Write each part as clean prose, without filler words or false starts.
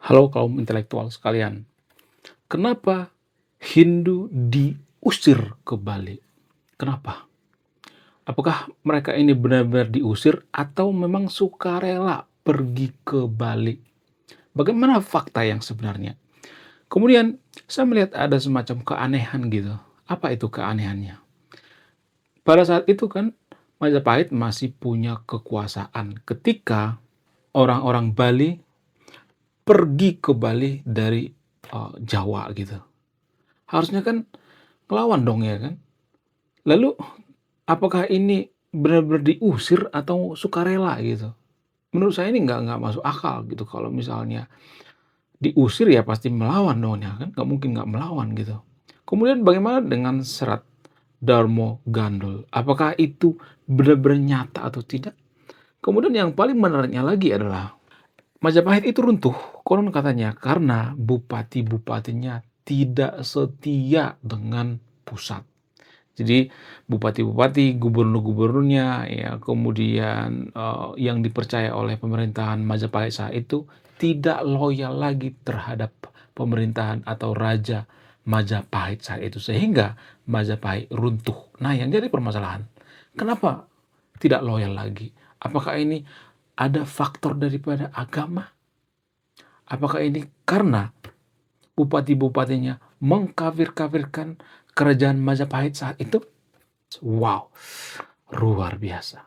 Halo kaum intelektual sekalian, kenapa Hindu diusir ke Bali? Kenapa? Apakah mereka ini benar-benar diusir atau memang sukarela pergi ke Bali? Bagaimana fakta yang sebenarnya? Kemudian saya melihat ada semacam keanehan gitu. Apa itu keanehannya? Pada saat itu kan Majapahit masih punya kekuasaan ketika orang-orang Bali pergi ke Bali dari Jawa gitu. Harusnya kan ngelawan dong ya kan? Lalu apakah ini benar-benar diusir atau sukarela gitu? Menurut saya ini nggak masuk akal gitu, kalau misalnya diusir ya pasti melawan dong ya kan, nggak mungkin nggak melawan gitu. Kemudian bagaimana dengan Serat Darmo Gandul? Apakah itu benar-benar nyata atau tidak? Kemudian yang paling menariknya lagi adalah Majapahit itu runtuh, konon katanya karena bupati-bupatinya tidak setia dengan pusat. Jadi bupati-bupati, gubernur-gubernurnya, ya kemudian, yang dipercaya oleh pemerintahan Majapahit saat itu tidak loyal lagi terhadap pemerintahan atau raja Majapahit saat itu, sehingga Majapahit runtuh. Nah, yang jadi permasalahan, kenapa tidak loyal lagi? Apakah ini ada faktor daripada agama? Apakah ini karena bupati-bupatinya mengkafir-kafirkan kerajaan Majapahit saat itu? Wow, luar biasa.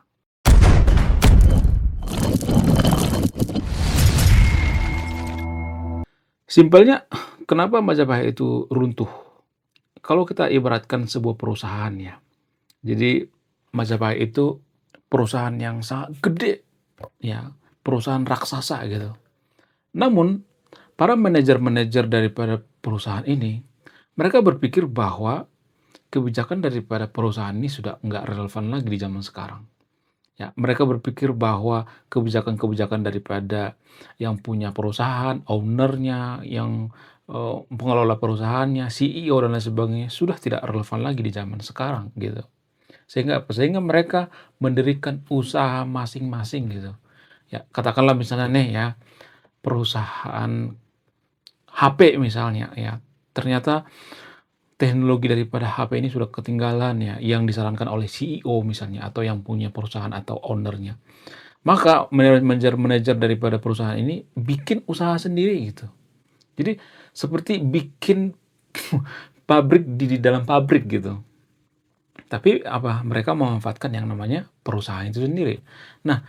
Simpelnya, kenapa Majapahit itu runtuh? Kalau kita ibaratkan sebuah perusahaan ya, jadi Majapahit itu perusahaan yang sangat gede, ya, perusahaan raksasa gitu. Namun, para manajer-manajer daripada perusahaan ini, mereka berpikir bahwa kebijakan daripada perusahaan ini sudah nggak relevan lagi di zaman sekarang. Ya, mereka berpikir bahwa kebijakan-kebijakan daripada yang punya perusahaan, owner-nya, yang, pengelola perusahaannya, CEO dan lain sebagainya, sudah tidak relevan lagi di zaman sekarang, gitu. Sehingga apa? Sehingga mereka mendirikan usaha masing-masing, gitu. Ya, katakanlah misalnya nih ya, perusahaan HP misalnya ya, ternyata teknologi daripada HP ini sudah ketinggalan ya, yang disarankan oleh CEO misalnya, atau yang punya perusahaan atau owner-nya. Maka manajer-manajer daripada perusahaan ini bikin usaha sendiri gitu. Jadi seperti bikin pabrik di dalam pabrik gitu. Tapi apa, mereka memanfaatkan yang namanya perusahaan itu sendiri. Nah,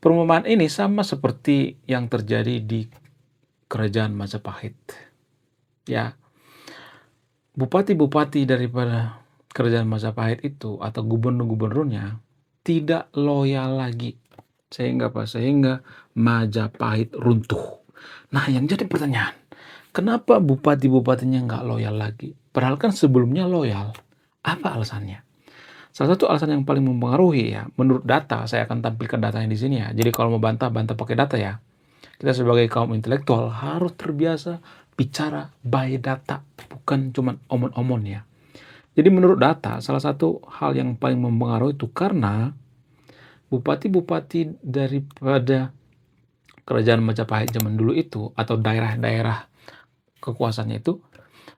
perumpamaan ini sama seperti yang terjadi di kerajaan Majapahit. Ya, bupati-bupati daripada kerajaan Majapahit itu atau gubernur-gubernurnya tidak loyal lagi. Sehingga apa? Sehingga Majapahit runtuh. Nah, yang jadi pertanyaan, kenapa bupati-bupatinya nggak loyal lagi? Padahal kan sebelumnya loyal. Apa alasannya? Salah satu alasan yang paling mempengaruhi ya, menurut data, saya akan tampilkan datanya di sini ya. Jadi kalau mau bantah, bantah pakai data ya. Kita sebagai kaum intelektual harus terbiasa bicara by data, bukan cuma omon-omon ya. Jadi menurut data, salah satu hal yang paling mempengaruhi itu karena bupati-bupati daripada kerajaan Majapahit zaman dulu itu atau daerah-daerah kekuasaannya itu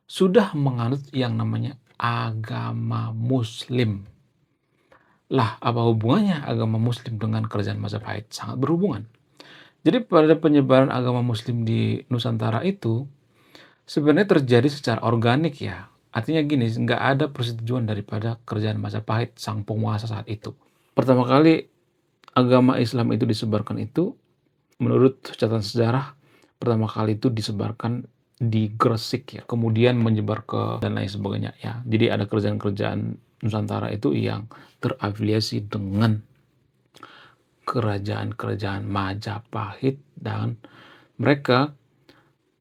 sudah menganut yang namanya agama Muslim. Lah, apa hubungannya agama Muslim dengan kerajaan Majapahit? Sangat berhubungan. Jadi pada penyebaran agama Muslim di Nusantara itu sebenarnya terjadi secara organik ya. Artinya gini, nggak ada persetujuan daripada kerajaan Majapahit, sang penguasa saat itu. Pertama kali agama Islam itu disebarkan itu, menurut catatan sejarah, pertama kali itu disebarkan di Gresik ya, kemudian menyebar ke dan lain sebagainya ya. Jadi ada kerajaan-kerajaan Nusantara itu yang terafiliasi dengan kerajaan-kerajaan Majapahit dan mereka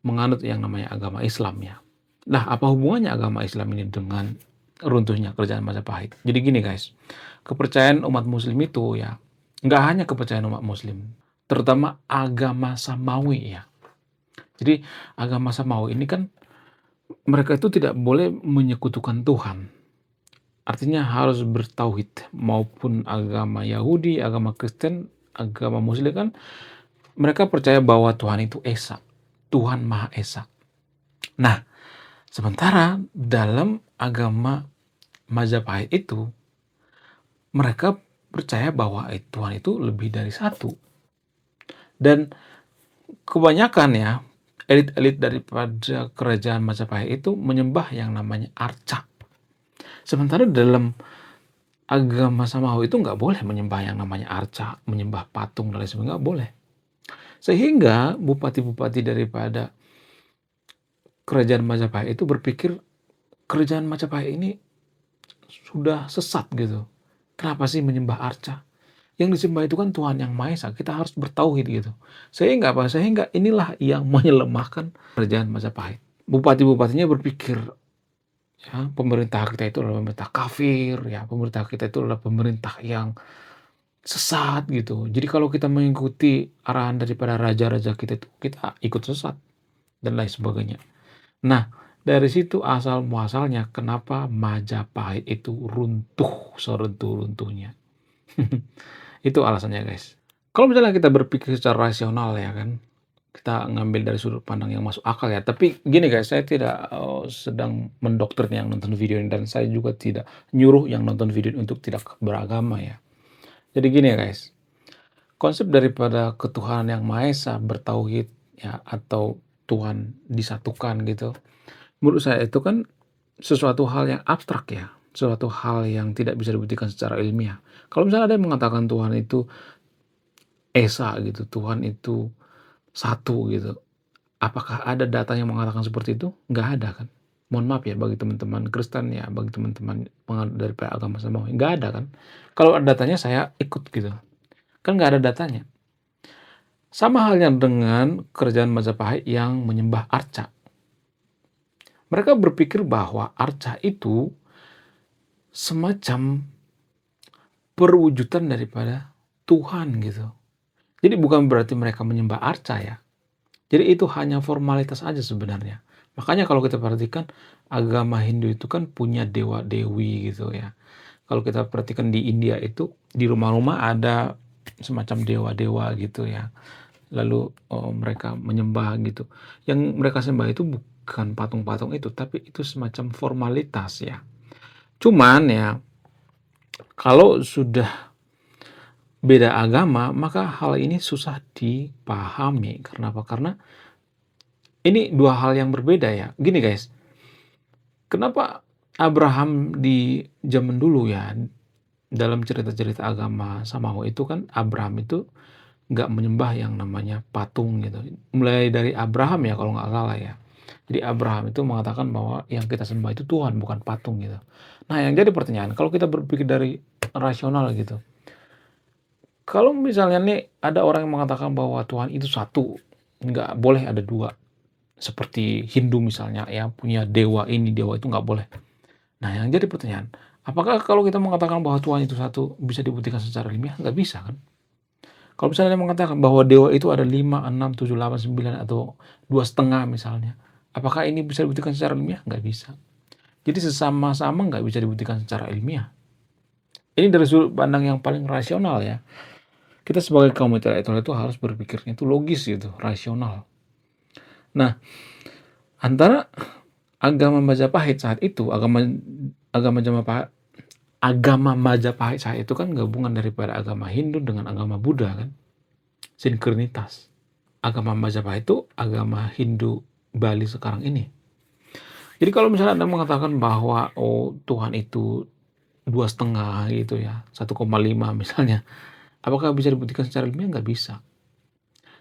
menganut yang namanya agama Islam ya. Nah, apa hubungannya agama Islam ini dengan runtuhnya kerajaan Majapahit? Jadi gini guys, kepercayaan umat Muslim itu ya, nggak hanya kepercayaan umat Muslim, terutama agama Samawi ya. Jadi agama Samawi ini kan mereka itu tidak boleh menyekutukan Tuhan. Artinya harus bertauhid, maupun agama Yahudi, agama Kristen, agama Muslim kan mereka percaya bahwa Tuhan itu esa. Tuhan Maha Esa. Nah, sementara dalam agama Majapahit itu, mereka percaya bahwa Tuhan itu lebih dari satu. Dan kebanyakan ya, elit-elit daripada kerajaan Majapahit itu menyembah yang namanya arca. Sementara dalam agama Samawa itu nggak boleh menyembah yang namanya arca, menyembah patung dan lain sebagainya, nggak boleh. Sehingga bupati-bupati daripada kerajaan Majapahit itu berpikir kerajaan Majapahit ini sudah sesat gitu. Kenapa sih menyembah arca? Yang disembah itu kan Tuhan Yang Maha Esa, kita harus bertauhid gitu. Sehingga apa? Sehingga inilah yang menyelemahkan kerajaan Majapahit. Bupati-bupatinya berpikir, ya, pemerintah kita itu adalah pemerintah kafir, ya, pemerintah kita itu adalah pemerintah yang sesat gitu. Jadi kalau kita mengikuti arahan daripada raja-raja kita itu, kita ikut sesat dan lain sebagainya. Nah, dari situ asal muasalnya kenapa Majapahit itu runtuh seruntuh-runtuhnya. Itu alasannya, guys. Kalau misalnya kita berpikir secara rasional ya kan, kita ngambil dari sudut pandang yang masuk akal ya. Tapi gini guys, saya tidak sedang mendoktrin yang nonton video ini, dan saya juga tidak nyuruh yang nonton video ini untuk tidak beragama ya. Jadi gini ya guys, konsep daripada ketuhanan yang Maha Esa, bertauhid ya, atau Tuhan disatukan gitu, menurut saya itu kan sesuatu hal yang abstrak ya, sesuatu hal yang tidak bisa dibuktikan secara ilmiah. Kalau misalnya ada yang mengatakan Tuhan itu Esa gitu, Tuhan itu satu gitu, apakah ada data yang mengatakan seperti itu? Nggak ada kan. Mohon maaf ya bagi teman-teman Kristen ya, bagi teman-teman dari agama Samawi, nggak ada kan. Kalau ada datanya saya ikut gitu, kan nggak ada datanya. Sama halnya dengan kerajaan Majapahit yang menyembah arca. Mereka berpikir bahwa arca itu semacam perwujudan daripada Tuhan gitu. Jadi bukan berarti mereka menyembah arca ya. Jadi itu hanya formalitas aja sebenarnya. Makanya kalau kita perhatikan agama Hindu itu kan punya dewa-dewi gitu ya. Kalau kita perhatikan di India itu di rumah-rumah ada semacam dewa-dewa gitu ya. Lalu mereka menyembah gitu. Yang mereka sembah itu bukan patung-patung itu, tapi itu semacam formalitas ya. Cuman ya, kalau sudah beda agama, maka hal ini susah dipahami. Karena apa? Karena ini dua hal yang berbeda ya. Gini guys, kenapa Abraham di zaman dulu ya, dalam cerita-cerita agama Samawa itu kan Abraham itu nggak menyembah yang namanya patung gitu. Mulai dari Abraham ya kalau nggak salah ya. Jadi Abraham itu mengatakan bahwa yang kita sembah itu Tuhan, bukan patung gitu. Nah yang jadi pertanyaan, kalau kita berpikir dari rasional gitu, kalau misalnya nih ada orang yang mengatakan bahwa Tuhan itu satu, nggak boleh ada dua. Seperti Hindu misalnya ya, punya dewa ini, dewa itu nggak boleh. Nah yang jadi pertanyaan, apakah kalau kita mengatakan bahwa Tuhan itu satu bisa dibuktikan secara ilmiah? Nggak bisa kan? Kalau misalnya dia mengatakan bahwa dewa itu ada 5, 6, 7, 8, 9 atau 2,5 misalnya, apakah ini bisa dibuktikan secara ilmiah? Nggak bisa. Jadi sesama-sama nggak bisa dibuktikan secara ilmiah. Ini dari sudut pandang yang paling rasional ya. Kita sebagai kaum intelektual itu harus berpikirnya itu logis gitu, rasional. Nah, antara agama Majapahit saat itu, agama Majapahit, agama Majapahit saat itu kan gabungan daripada agama Hindu dengan agama Buddha kan, sinkrenitas. Agama Majapahit itu agama Hindu Bali sekarang ini. Jadi kalau misalnya Anda mengatakan bahwa Tuhan itu 2,5 gitu ya, 1,5 misalnya, apakah bisa dibuktikan secara ilmiah? Nggak bisa.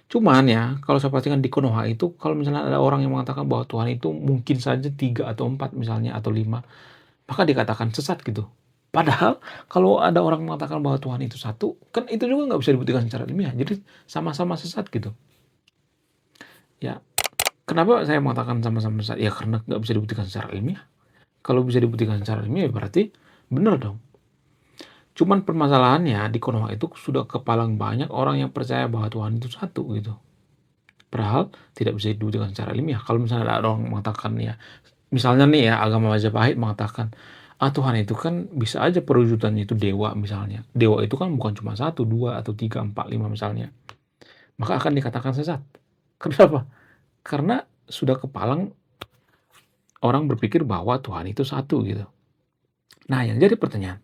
Cuman ya, kalau saya perhatikan di Konoha itu, kalau misalnya ada orang yang mengatakan bahwa Tuhan itu mungkin saja 3 atau 4 misalnya, atau 5, maka dikatakan sesat gitu. Padahal kalau ada orang mengatakan bahwa Tuhan itu satu, kan itu juga nggak bisa dibuktikan secara ilmiah. Jadi sama-sama sesat gitu. Ya, kenapa saya mengatakan sama-sama sesat? Ya karena nggak bisa dibuktikan secara ilmiah. Kalau bisa dibuktikan secara ilmiah, berarti benar dong. Cuman permasalahannya di Konoha itu sudah kepalang banyak orang yang percaya bahwa Tuhan itu satu gitu. Padahal tidak bisa dibuktikan secara ilmiah. Kalau misalnya ada orang mengatakan ya, misalnya nih ya agama Majapahit mengatakan, Tuhan itu kan bisa aja perwujudannya itu dewa misalnya. Dewa itu kan bukan cuma 1, 2, atau 3, 4, 5 misalnya. Maka akan dikatakan sesat. Kenapa? Karena sudah kepalang orang berpikir bahwa Tuhan itu satu gitu. Nah, yang jadi pertanyaan,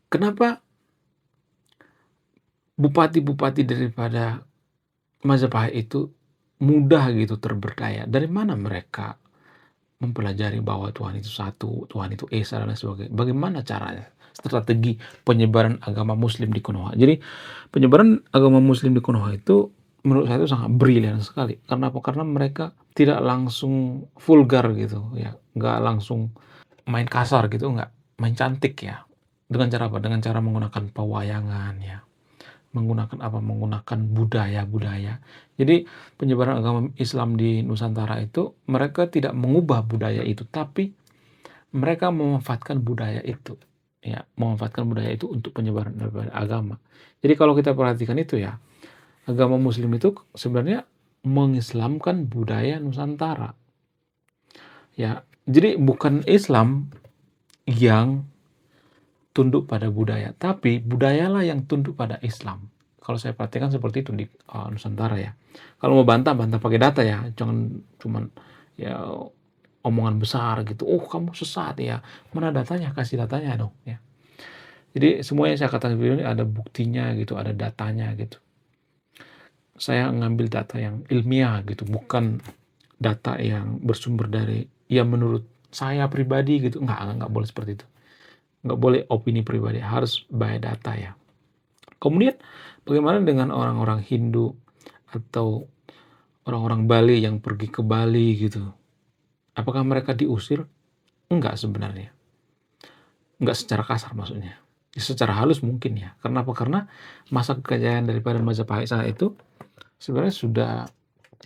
kenapa bupati-bupati daripada Majapahit itu mudah gitu terberdaya? Dari mana mereka mempelajari bahwa Tuhan itu satu, Tuhan itu esa, dan lain sebagainya? Bagaimana caranya? Strategi penyebaran agama Muslim di Konoha. Jadi penyebaran agama Muslim di Konoha itu menurut saya itu sangat brilian sekali. Karena apa? Karena mereka tidak langsung vulgar gitu ya, nggak langsung main kasar gitu, nggak main cantik ya. Dengan cara apa? Dengan cara menggunakan pewayangan ya, menggunakan apa? Menggunakan budaya-budaya. Jadi penyebaran agama Islam di Nusantara itu mereka tidak mengubah budaya itu, tapi mereka memanfaatkan budaya itu. Ya, memanfaatkan budaya itu untuk penyebaran daripada agama. Jadi kalau kita perhatikan itu ya, agama Muslim itu sebenarnya mengislamkan budaya Nusantara. Ya, jadi bukan Islam yang tunduk pada budaya, tapi budayalah yang tunduk pada Islam. Kalau saya perhatikan seperti itu di Nusantara ya. Kalau mau bantah, bantah pakai data ya, jangan cuman ya omongan besar gitu. Oh, kamu sesat ya. Mana datanya? Kasih datanya dong ya. Jadi semuanya saya katakan ini ada buktinya gitu, ada datanya gitu. Saya ngambil data yang ilmiah gitu, bukan data yang bersumber dari ya menurut saya pribadi gitu. Enggak boleh seperti itu. Nggak boleh opini pribadi, harus by data ya. Kemudian bagaimana dengan orang-orang Hindu atau orang-orang Bali yang pergi ke Bali gitu? Apakah mereka diusir? Enggak sebenarnya. Enggak secara kasar maksudnya. Secara halus mungkin ya. Karena apa? Karena masa kekayaan daripada Majapahit saat itu sebenarnya sudah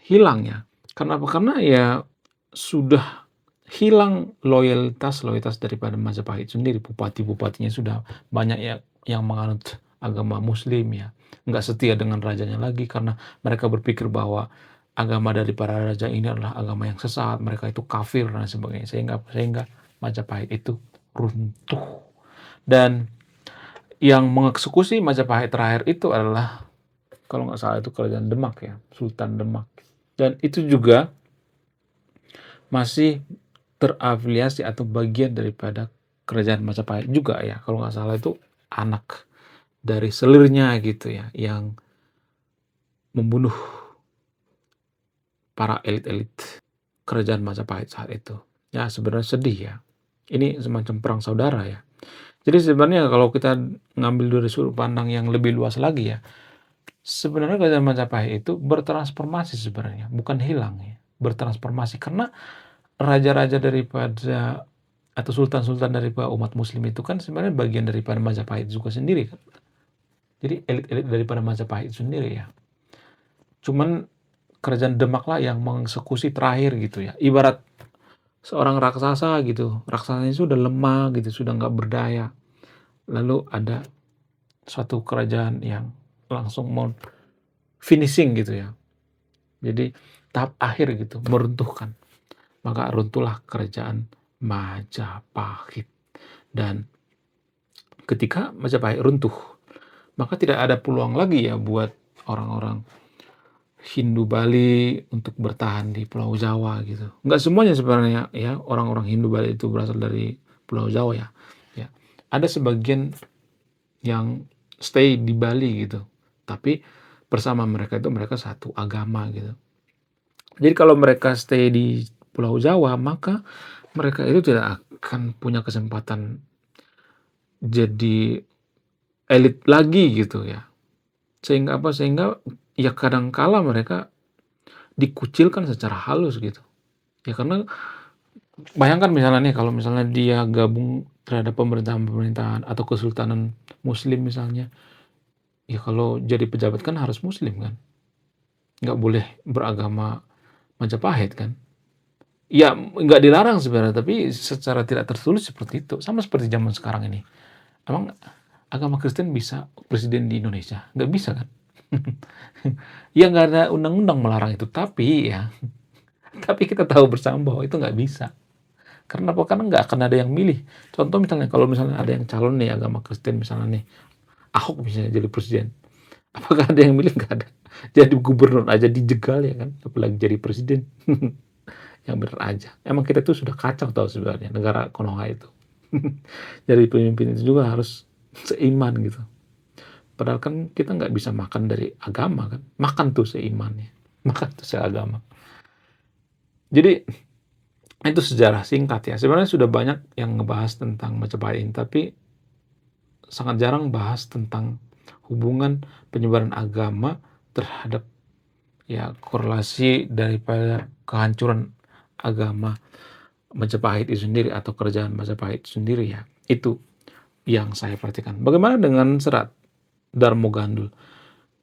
hilang ya. Karena apa? Karena ya sudah hilang loyalitas daripada Majapahit sendiri. Bupati-bupatinya sudah banyak ya yang menganut agama Muslim ya. Nggak setia dengan rajanya lagi karena mereka berpikir bahwa agama dari para raja ini adalah agama yang sesat, mereka itu kafir dan sebagainya. Sehingga Majapahit itu runtuh. Dan yang mengeksekusi Majapahit terakhir itu adalah kalau nggak salah itu kerajaan Demak ya, Sultan Demak. Dan itu juga masih terafiliasi atau bagian daripada kerajaan Majapahit juga ya. Kalau nggak salah itu anak dari selirnya gitu ya, yang membunuh para elit-elit kerajaan Majapahit saat itu. Ya sebenarnya sedih ya. Ini semacam perang saudara ya. Jadi sebenarnya kalau kita ngambil dari sudut pandang yang lebih luas lagi ya, sebenarnya kerajaan Majapahit itu bertransformasi sebenarnya, bukan hilang ya. Bertransformasi karena raja-raja daripada atau sultan-sultan daripada umat Muslim itu kan sebenarnya bagian daripada Majapahit juga sendiri kan. Jadi elit-elit daripada Majapahit sendiri ya. Cuman kerajaan Demak lah yang mengeksekusi terakhir gitu ya. Ibarat seorang raksasa gitu. Raksasanya sudah lemah gitu, sudah nggak berdaya. Lalu ada suatu kerajaan yang langsung mau finishing gitu ya. Jadi tahap akhir gitu, meruntuhkan. Maka runtuhlah kerajaan Majapahit. Dan ketika Majapahit runtuh, maka tidak ada peluang lagi ya buat orang-orang Hindu Bali untuk bertahan di Pulau Jawa gitu. Nggak semuanya sebenarnya ya orang-orang Hindu Bali itu berasal dari Pulau Jawa ya. Ya, ada sebagian yang stay di Bali gitu. Tapi bersama mereka itu mereka satu agama gitu. Jadi kalau mereka stay di Pulau Jawa, maka mereka itu tidak akan punya kesempatan jadi elit lagi gitu ya. Sehingga apa? Sehingga ya kadangkala mereka dikucilkan secara halus gitu. Ya karena bayangkan misalnya nih kalau misalnya dia gabung terhadap pemerintahan-pemerintahan atau kesultanan Muslim misalnya, ya kalau jadi pejabat kan harus Muslim kan, nggak boleh beragama Majapahit kan. Ya nggak dilarang sebenarnya, tapi secara tidak tertulis seperti itu. Sama seperti zaman sekarang ini. Emang agama Kristen bisa presiden di Indonesia? Nggak bisa kan? Ya nggak ada undang-undang melarang itu, tapi ya, tapi kita tahu bersama bahwa itu nggak bisa. Karena apa? Karena nggak akan ada yang milih. Contoh misalnya kalau misalnya ada yang calon nih agama Kristen misalnya nih, Ahok misalnya jadi presiden. Apakah ada yang milih? Nggak ada. Jadi gubernur aja dijegal ya kan, apalagi jadi presiden. Yang bener aja. Emang kita tuh sudah kacau tahu sebenarnya negara Konoha itu. Jadi pemimpin itu juga harus seiman gitu. Padahal kan kita nggak bisa makan dari agama kan. Makan tuh seimannya. Makan tuh seagama. Jadi itu sejarah singkat ya. Sebenarnya sudah banyak yang ngebahas tentang Majapahit ini, tapi sangat jarang bahas tentang hubungan penyebaran agama terhadap ya korelasi daripada kehancuran agama Majapahit itu sendiri atau kerajaan Majapahit itu sendiri ya. Itu yang saya perhatikan. Bagaimana dengan serat Darmo Gandul?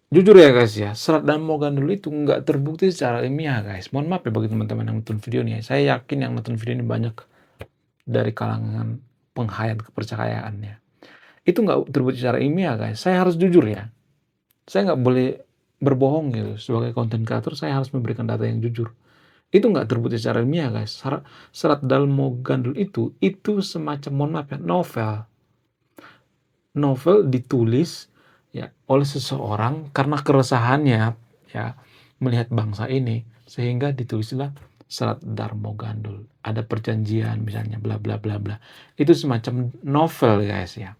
Jujur ya guys ya, serat Darmo Gandul itu nggak terbukti secara ilmiah guys. Mohon maaf ya bagi teman-teman yang nonton video ini. Saya yakin yang nonton video ini banyak dari kalangan penghayat kepercayaannya. Itu nggak terbukti secara ilmiah guys. Saya harus jujur ya. Saya nggak boleh berbohong gitu. Sebagai konten kreator saya harus memberikan data yang jujur. Itu nggak terbukti secara ilmiah guys. Serat Darmo Gandul itu semacam, mohon maaf ya, novel ditulis ya oleh seseorang karena keresahannya ya melihat bangsa ini, sehingga ditulislah Serat Darmo Gandul. Ada perjanjian misalnya bla bla bla bla. Itu semacam novel guys ya.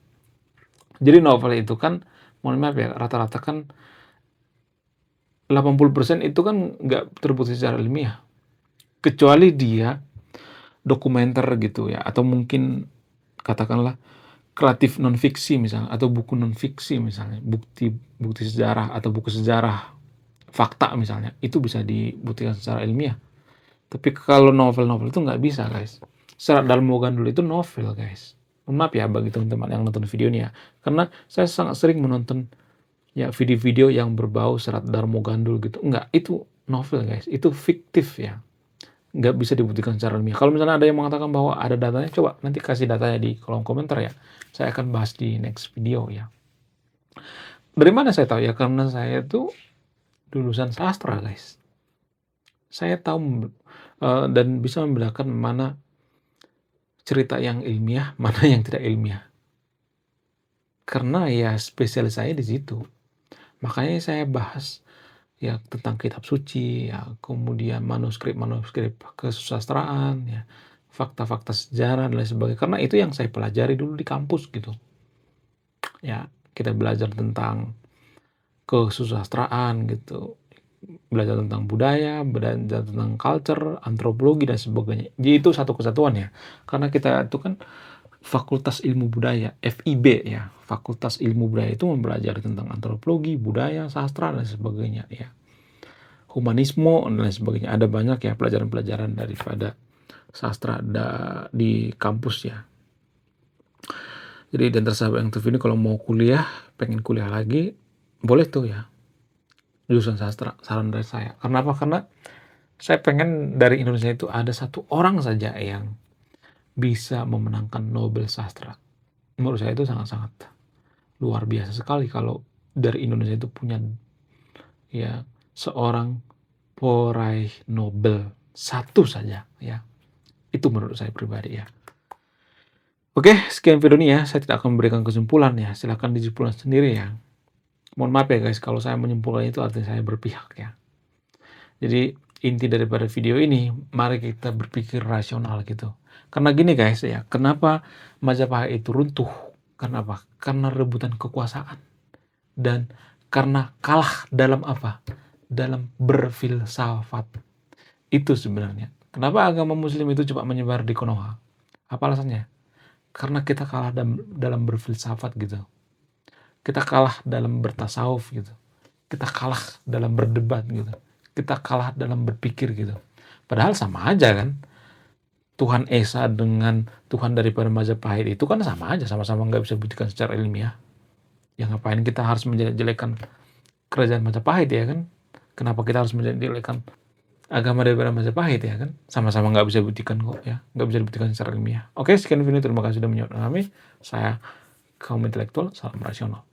Jadi novel itu kan, mohon maaf ya, rata-rata kan 80% itu kan nggak terbukti secara ilmiah. Kecuali dia dokumenter gitu ya, atau mungkin katakanlah kreatif non fiksi misalnya, atau buku non fiksi misalnya, bukti sejarah atau buku sejarah fakta misalnya, itu bisa dibuktikan secara ilmiah. Tapi kalau novel-novel itu nggak bisa guys. Serat Darmo Gandul itu novel guys. Maaf ya bagi teman-teman yang nonton video ini ya, karena saya sangat sering menonton ya video-video yang berbau Serat Darmo Gandul gitu. Enggak, itu novel guys, itu fiktif ya, nggak bisa dibuktikan secara ilmiah. Kalau misalnya ada yang mengatakan bahwa ada datanya, coba nanti kasih datanya di kolom komentar ya. Saya akan bahas di next video ya. Dari mana saya tahu ya? Karena saya tuh lulusan sastra guys. Saya tahu dan bisa membedakan mana cerita yang ilmiah, mana yang tidak ilmiah. Karena ya spesialis saya di situ. Makanya saya bahas ya tentang kitab suci, ya kemudian manuskrip-manuskrip kesusastraan, ya fakta-fakta sejarah dan lain sebagainya. Karena itu yang saya pelajari dulu di kampus gitu. Ya, kita belajar tentang kesusastraan gitu, belajar tentang budaya, belajar tentang culture, antropologi dan sebagainya. Jadi itu satu kesatuan ya. Karena kita itu kan Fakultas Ilmu Budaya, FIB ya. Fakultas Ilmu Budaya itu mempelajari tentang antropologi, budaya, sastra dan sebagainya ya. Humanisme dan lain sebagainya. Ada banyak ya pelajaran-pelajaran daripada sastra di kampus ya. Jadi dan tersahabat yang TV ini kalau mau kuliah, pengen kuliah lagi, boleh tuh ya. Jurusan sastra, saran dari saya. Karena apa? Karena saya pengen dari Indonesia itu ada satu orang saja yang bisa memenangkan Nobel Sastra. Menurut saya itu sangat-sangat luar biasa sekali kalau dari Indonesia itu punya ya seorang peraih Nobel satu saja ya. Itu menurut saya pribadi ya. Oke, sekian video ini ya. Saya tidak akan memberikan kesimpulan ya. Silahkan disimpulkan sendiri ya. Mohon maaf ya guys, kalau saya menyimpulkan itu artinya saya berpihak ya. Jadi inti daripada video ini, mari kita berpikir rasional gitu. Karena gini guys ya, kenapa Majapahit itu runtuh? Karena apa? Karena rebutan kekuasaan. Dan karena kalah dalam apa? Dalam berfilsafat. Itu sebenarnya. Kenapa agama muslim itu cepat menyebar di Konoha? Apa alasannya? Karena kita kalah dalam berfilsafat gitu. Kita kalah dalam bertasawuf gitu. Kita kalah dalam berdebat gitu. Kita kalah dalam berpikir gitu. Padahal sama aja kan. Tuhan Esa dengan Tuhan daripada Majapahit itu kan sama aja. Sama-sama nggak bisa buktikan secara ilmiah. Ya ngapain kita harus menjelek-jelekan kerajaan Majapahit ya kan. Kenapa kita harus menjelek-jelekan agama daripada Majapahit ya kan. Sama-sama nggak bisa buktikan kok ya. Nggak bisa dibuktikan secara ilmiah. Oke, sekian video. Terima kasih sudah menonton kami. Saya kaum intelektual, salam rasional.